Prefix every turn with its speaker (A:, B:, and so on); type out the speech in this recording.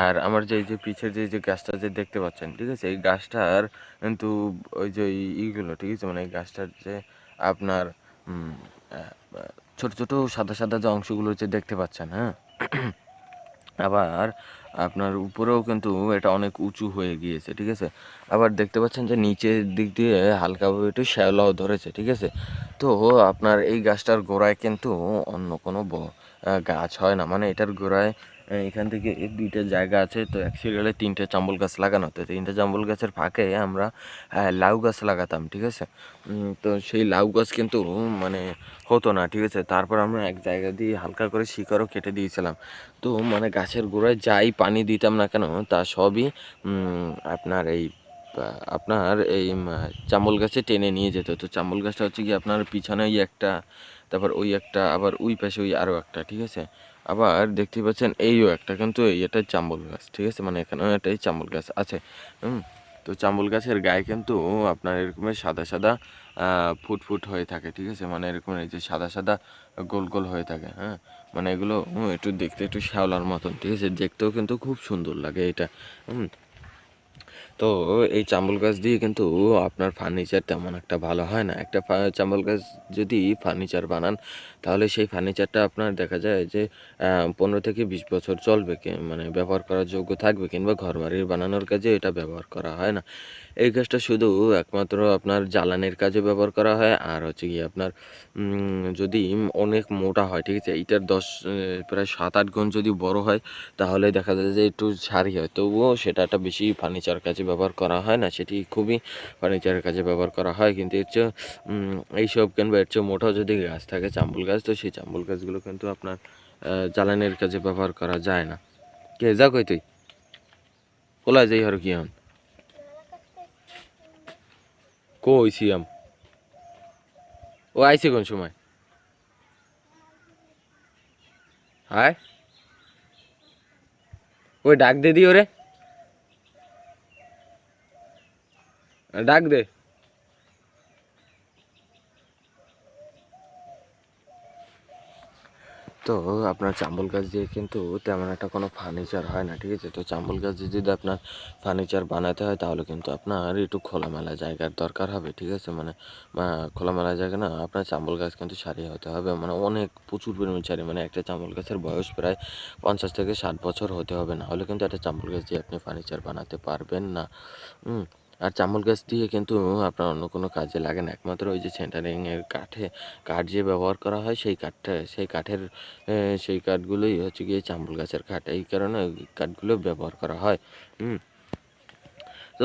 A: আর আমার যে এই যে পিছের যে গাছটা যে দেখতে পাচ্ছেন, ঠিক আছে? এই গাছটার কিন্তু ওই যে ইগুলো, ঠিক আছে? মানে এই গাছটার যে আপনার উম আ আ ছোট সাদা যে অংশগুলো যে দেখতে পাচ্ছেন, হ্যাঁ? আবার আপনার উপরেও কিন্তু এটা অনেক উঁচু হয়ে গিয়েছে, ঠিক আছে? আবার দেখতে পাচ্ছেন যে নিচের দিক দিয়ে হালকাভাবে একটু শ্যাওলাও ধরেছে, ঠিক আছে? তো আপনার এই গাছটার গোড়ায় কিন্তু অন্য কোনো গাছ হয় না। মানে এটার গোড়ায় এখান থেকে ২ টা জায়গা আছে। তো এক সিরিয়ালে ৩ টে জাম্বুল গাছ লাগানো। তো ৩ টে জাম্বুল গাছের ফাঁকে আমরা লাউ গাছ লাগাতাম, ঠিক আছে? তো সেই লাউ গাছ কিন্তু মানে হতো না, ঠিক আছে? তারপর আমরা এক জায়গা দিয়ে হালকা করে শিকড়ও কেটে দিয়েছিলাম। তো মানে গাছের গোড়ায় যাই পানি দিতাম না কেন তা সবই আপনার এই আপনার এই চাম্বল গাছে টেনে নিয়ে যেত। তো চাম্বল গাছটা হচ্ছে গিয়ে আপনার পিছনে ওই একটা, তারপর ওই একটা, আবার ওই পাশে ওই আরও একটা, ঠিক আছে? আবার দেখতেই পাচ্ছেন এইও একটা, কিন্তু এটা চাম্বল গাছ, ঠিক আছে? মানে এখানেও একটাই চাম্বল গাছ আছে। হুম তো চাম্বল গাছের গায়ে কিন্তু আপনার এরকমের সাদা ফুট হয়ে থাকে, ঠিক আছে? মানে এরকম এই যে সাদা গোল হয়ে থাকে, হ্যাঁ? মানে এগুলো একটু দেখতে একটু শ্যাওলার মতন, ঠিক আছে? দেখতেও কিন্তু খুব সুন্দর লাগে এটা। হুম তো এই চাম্বল গাছ দিয়ে কিন্তু আপনার ফার্নিচার তেমন একটা ভালো হয় না। একটা চাম্বল গাছ যদি ফার্নিচার বানান, তাহলে সেই ফার্নিচারটা আপনার দেখা যায় যে ১৫ থেকে ২০ বছর চলবে, মানে ব্যবহার করার যোগ্য থাকবে, কিংবা ঘরবাড়ির বানানোর কাজে এটা ব্যবহার করা হয় না। এই গাছটা শুধু একমাত্র আপনার জ্বালানির কাজে ব্যবহার করা হয়। আর হচ্ছে গিয়ে আপনার যদি অনেক মোটা হয়, ঠিক আছে? এইটার প্রায় ৭-৮ গুণ যদি বড় হয়, তাহলে দেখা যায় যে একটু সারি হয়। তবুও সেটা একটা বেশি ফার্নিচার কাজে ব্যবহার করা হয় না। সেটি খুবই ফার্নিচারের কাজে ব্যবহার করা হয়। কিন্তু এর চেয়ে এইসব কিংবা এর চেয়ে মোটাও যদি গাছ থাকে জাম্বুল গাছ, তো সেই জাম্বুল গাছগুলো কিন্তু আপনার জ্বালানির কাজে ব্যবহার করা যায় না। কে যা কই তুই? কোলায় যাই হর কি হন? কই সিয়াম? ও আইছে কোন সময়? হায়, ওই ডাক দে দি ওরে, ডাক দে। তো আপনার চাম্বল গাছ দিয়ে কিন্তু তেমন একটা কোনো ফার্নিচার হয় না, ঠিক আছে? তো চাম্বল গাছ দিয়ে যদি আপনার ফার্নিচার বানাতে হয়, তাহলে কিন্তু আপনার একটু খোলামেলা জায়গার দরকার হবে, ঠিক আছে? মানে খোলামেলা জায়গা না, আপনার চাম্বল গাছ কিন্তু সারি হতে হবে, মানে অনেক প্রচুর পরিমাণ সারি। মানে একটা চাম্বল গাছের বয়স প্রায় ৫০ থেকে ৬০ বছর হতে হবে, না হলে কিন্তু একটা চাম্বল গাছ দিয়ে আপনি ফার্নিচার বানাতে পারবেন না। হুম আর চাম্বল গাছ দিয়ে কিন্তু আপনার অন্য কোনো কাজে লাগে না। একমাত্র ওই যে সেন্টারিংয়ের কাঠ যে ব্যবহার করা হয়, সেই কাঠের সেই কাঠগুলোই হচ্ছে গিয়ে চাম্বল গাছের কাঠ। এই কারণে ওই কাঠগুলো ব্যবহার করা হয়। হুম তো